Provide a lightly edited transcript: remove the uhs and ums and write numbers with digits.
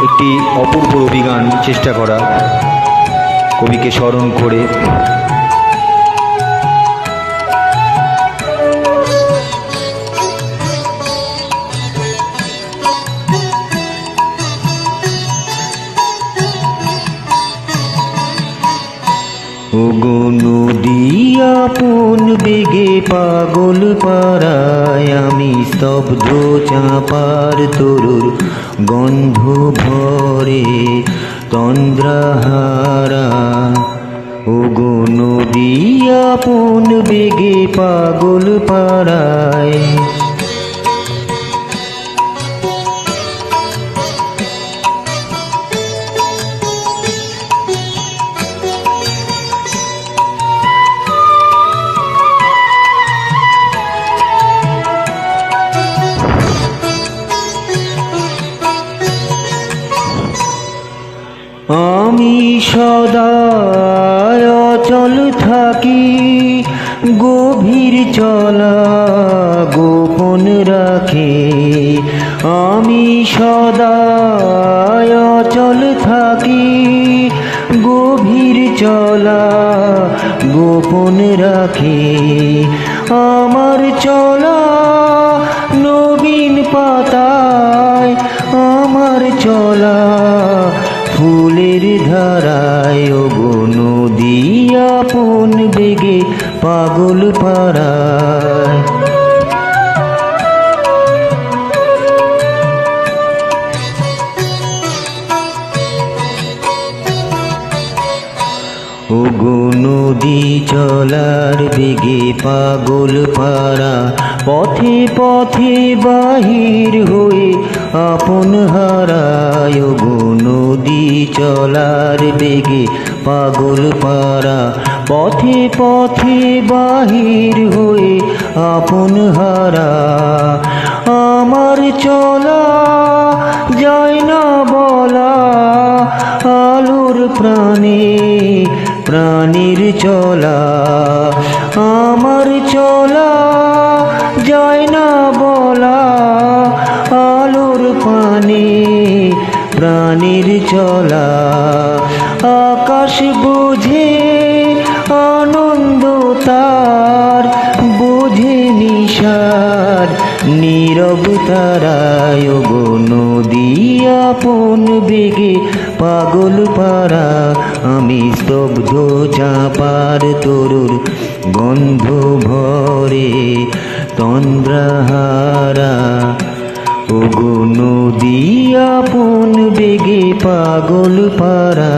একটি অপূর্ব অভিগান চেষ্টা করা কবিকে স্মরণ করে। ওগো নদী আপন বেগে পাগল পাড়ায়, আমি স্তব্ধ চাঁপার তরুর গন্ধ ভরে তন্দ্রাহারা। ওগো নদী আপন বেগে পাগল পাড়ায়, আমি সদায় অচল থাকি, গভীর চলা গোপন রাখে। আমি সদায় অচল থাকি, গভীর চলা গোপন রাখে। আমার চলা নবীন পাতায়, আমার চলা ফুলের ধারায়। ওগো নদী আপন বেগে পাগল পাড়ায়, ওগো নদী চলার বেগে পাগল পাড়া। পথে পথে বাহির হয়ে আপন হারায়। ওগো নদী চলার বেগে পাগল পাড়া। পথে পথে বাহির হয়ে আপন হারা। আমার চলা যায় না বলা, আলোর প্রাণে প্রাণীর চলা। আমার চলা যায় না বলা, আলোর পানে প্রাণীর চলা। আকাশ বোঝে আনন্দ তার, বোঝে নিশার নীরব তারায়। ওগো নদী আপন বেগে পাগল পাড়া, আমি স্তব্ধ চাঁপার তরুর গন্ধ ভরে তন্দ্রাহারা। ওগো নদী আপন বেগে পাগল পাড়া।